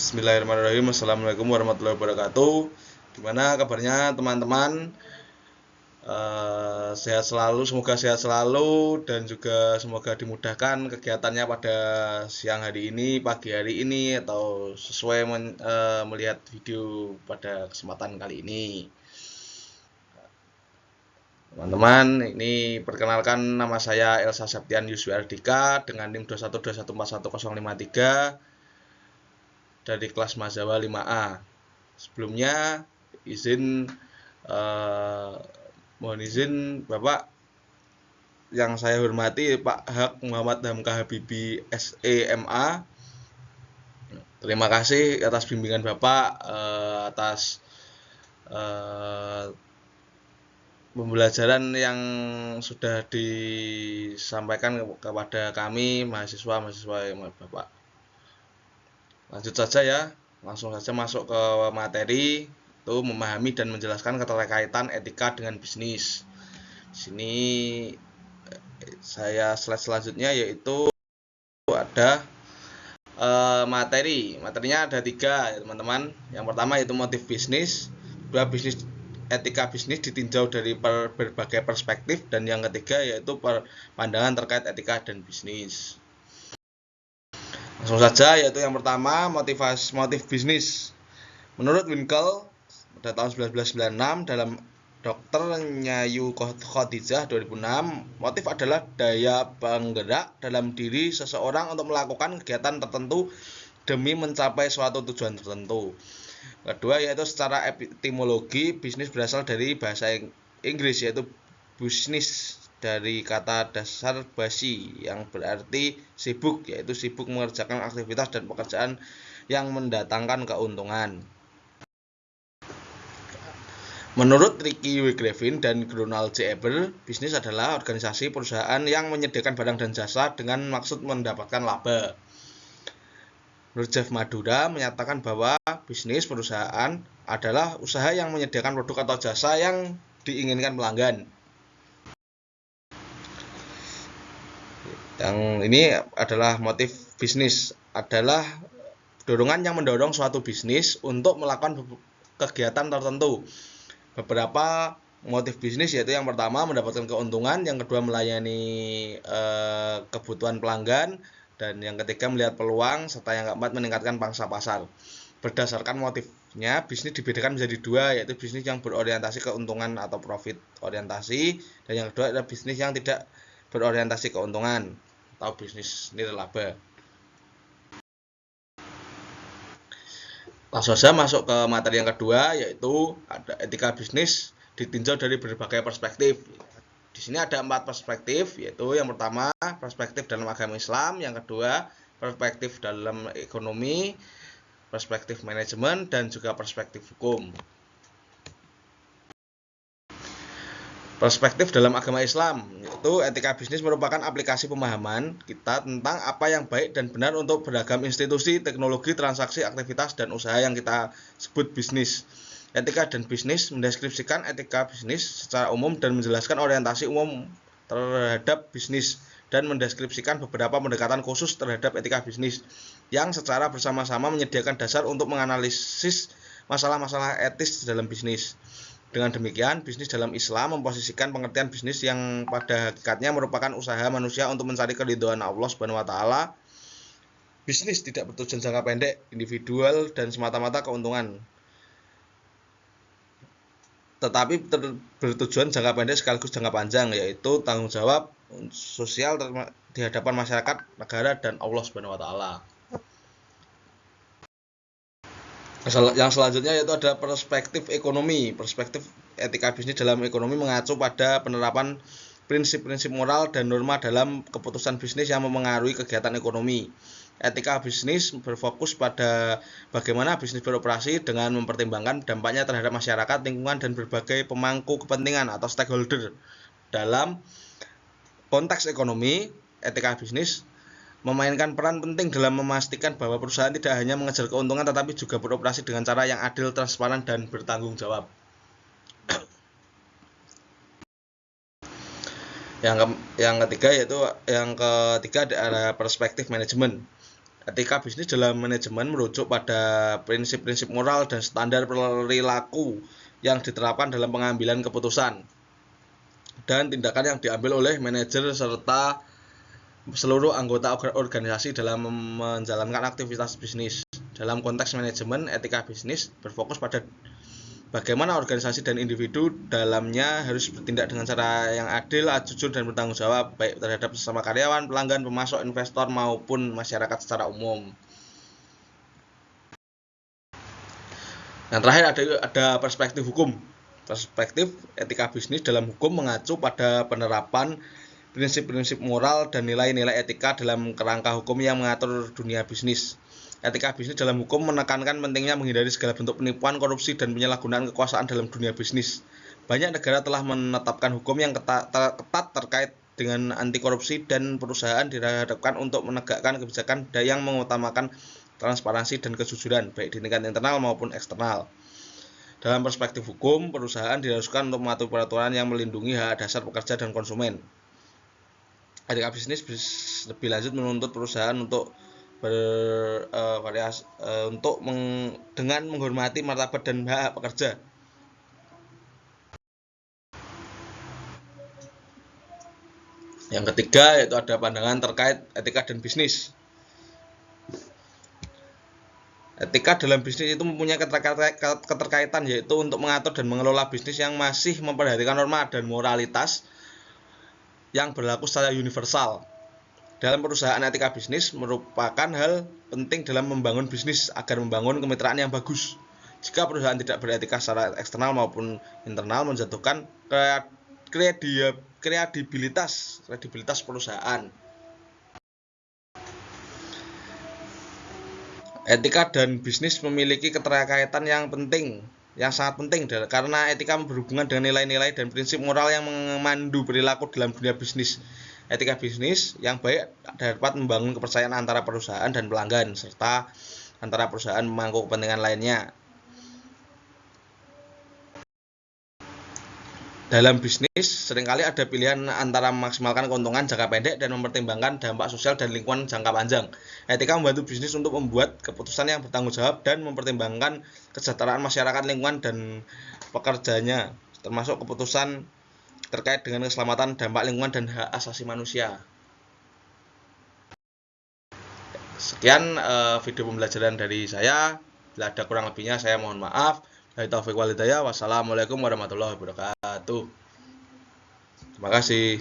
Bismillahirrahmanirrahim. Assalamualaikum warahmatullahi wabarakatuh. Gimana kabarnya teman-teman? Sehat selalu, semoga sehat selalu dan juga semoga dimudahkan kegiatannya pada siang hari ini, pagi hari ini, atau sesuai melihat video pada kesempatan kali ini. Teman-teman, ini perkenalkan, nama saya Elsa Septian Yuswi Ardika dengan NIM 212141053 dari kelas Mahasiswa 5A. Sebelumnya mohon izin Bapak yang saya hormati Pak Hak Muhammad Hamka Habibi SEMA. Terima kasih atas bimbingan Bapak, atas pembelajaran yang sudah disampaikan kepada kami mahasiswa Bapak. Lanjut saja ya, langsung saja masuk ke materi, itu memahami dan menjelaskan keterkaitan etika dengan bisnis. Di sini saya slide selanjutnya yaitu ada materinya ada 3 ya teman-teman. Yang pertama yaitu motif bisnis, kedua etika bisnis ditinjau dari berbagai perspektif, dan yang ketiga yaitu pandangan terkait etika dan bisnis. Langsung saja, yaitu yang pertama motif bisnis. Menurut Winkel pada tahun 1996 dalam Dokternya Yu Khadijah 2006, motif adalah daya penggerak dalam diri seseorang untuk melakukan kegiatan tertentu demi mencapai suatu tujuan tertentu. Kedua yaitu secara etimologi, bisnis berasal dari bahasa Inggris yaitu business, dari kata dasar basi yang berarti sibuk, yaitu sibuk mengerjakan aktivitas dan pekerjaan yang mendatangkan keuntungan. Menurut Ricky W. Griffin dan Ronald J. Eber, bisnis adalah organisasi perusahaan yang menyediakan barang dan jasa dengan maksud mendapatkan laba. Menurut Jeff Madura menyatakan bahwa bisnis perusahaan adalah usaha yang menyediakan produk atau jasa yang diinginkan pelanggan. Yang ini adalah motif bisnis, adalah dorongan yang mendorong suatu bisnis untuk melakukan kegiatan tertentu. Beberapa motif bisnis yaitu yang pertama mendapatkan keuntungan, yang kedua melayani kebutuhan pelanggan, dan yang ketiga melihat peluang, serta yang keempat meningkatkan pangsa pasar. Berdasarkan motifnya, bisnis dibedakan menjadi 2, yaitu bisnis yang berorientasi keuntungan atau profit orientasi, dan yang kedua adalah bisnis yang tidak berorientasi keuntungan atau bisnis nirlaba. Langsung saja masuk ke materi yang kedua, yaitu ada etika bisnis ditinjau dari berbagai perspektif. Di sini ada 4 perspektif, yaitu yang pertama perspektif dalam agama Islam, yang kedua perspektif dalam ekonomi, perspektif manajemen, dan juga perspektif hukum. Perspektif dalam agama Islam, yaitu etika bisnis merupakan aplikasi pemahaman kita tentang apa yang baik dan benar untuk beragam institusi, teknologi, transaksi, aktivitas, dan usaha yang kita sebut bisnis. Etika dan bisnis mendeskripsikan etika bisnis secara umum dan menjelaskan orientasi umum terhadap bisnis, dan mendeskripsikan beberapa pendekatan khusus terhadap etika bisnis yang secara bersama-sama menyediakan dasar untuk menganalisis masalah-masalah etis dalam bisnis. Dengan demikian, bisnis dalam Islam memposisikan pengertian bisnis yang pada hakikatnya merupakan usaha manusia untuk mencari keridhaan Allah Subhanahu wa taala. Bisnis tidak bertujuan jangka pendek, individual, dan semata-mata keuntungan, tetapi bertujuan jangka pendek sekaligus jangka panjang, yaitu tanggung jawab sosial di hadapan masyarakat, negara, dan Allah Subhanahu wa taala. Yang selanjutnya yaitu ada perspektif ekonomi. Perspektif etika bisnis dalam ekonomi mengacu pada penerapan prinsip-prinsip moral dan norma dalam keputusan bisnis yang memengaruhi kegiatan ekonomi. Etika bisnis berfokus pada bagaimana bisnis beroperasi dengan mempertimbangkan dampaknya terhadap masyarakat, lingkungan, dan berbagai pemangku kepentingan atau stakeholder. Dalam konteks ekonomi, etika bisnis memainkan peran penting dalam memastikan bahwa perusahaan tidak hanya mengejar keuntungan tetapi juga beroperasi dengan cara yang adil, transparan, dan bertanggung jawab. Yang ketiga ada perspektif manajemen. Etika bisnis dalam manajemen merujuk pada prinsip-prinsip moral dan standar perilaku yang diterapkan dalam pengambilan keputusan dan tindakan yang diambil oleh manajer serta seluruh anggota organisasi dalam menjalankan aktivitas bisnis. Dalam konteks manajemen, etika bisnis berfokus pada bagaimana organisasi dan individu dalamnya harus bertindak dengan cara yang adil, jujur, dan bertanggung jawab, baik terhadap sesama karyawan, pelanggan, pemasok, investor, maupun masyarakat secara umum. Yang terakhir ada perspektif hukum. Perspektif etika bisnis dalam hukum mengacu pada penerapan prinsip-prinsip moral dan nilai-nilai etika dalam kerangka hukum yang mengatur dunia bisnis. Etika bisnis dalam hukum menekankan pentingnya menghindari segala bentuk penipuan, korupsi, dan penyalahgunaan kekuasaan dalam dunia bisnis. Banyak negara telah menetapkan hukum yang ketat terkait dengan anti korupsi, dan perusahaan dihadapkan untuk menegakkan kebijakan yang mengutamakan transparansi dan kejujuran, baik di tingkat internal maupun eksternal. Dalam perspektif hukum, perusahaan diharuskan untuk mematuhi peraturan yang melindungi hak dasar pekerja dan konsumen. Etika bisnis lebih lanjut menuntut perusahaan untuk dengan menghormati martabat dan hak pekerja. Yang ketiga yaitu ada pandangan terkait etika dan bisnis. Etika dalam bisnis itu mempunyai keterkaitan yaitu untuk mengatur dan mengelola bisnis yang masih memperhatikan norma dan moralitas yang berlaku secara universal. Dalam perusahaan, etika bisnis merupakan hal penting dalam membangun bisnis agar membangun kemitraan yang bagus. Jika perusahaan tidak beretika secara eksternal maupun internal, menjatuhkan kredibilitas perusahaan. Etika dan bisnis memiliki keterkaitan yang sangat penting karena etika berhubungan dengan nilai-nilai dan prinsip moral yang memandu perilaku dalam dunia bisnis. Etika bisnis yang baik dapat membangun kepercayaan antara perusahaan dan pelanggan serta antara perusahaan pemangku kepentingan lainnya. Dalam bisnis, seringkali ada pilihan antara memaksimalkan keuntungan jangka pendek dan mempertimbangkan dampak sosial dan lingkungan jangka panjang. Etika membantu bisnis untuk membuat keputusan yang bertanggung jawab dan mempertimbangkan kesejahteraan masyarakat, lingkungan, dan pekerjanya, termasuk keputusan terkait dengan keselamatan, dampak lingkungan, dan hak asasi manusia. Sekian video pembelajaran dari saya. Bila ada kurang lebihnya saya mohon maaf. Wassalamualaikum warahmatullahi wabarakatuh. Terima kasih.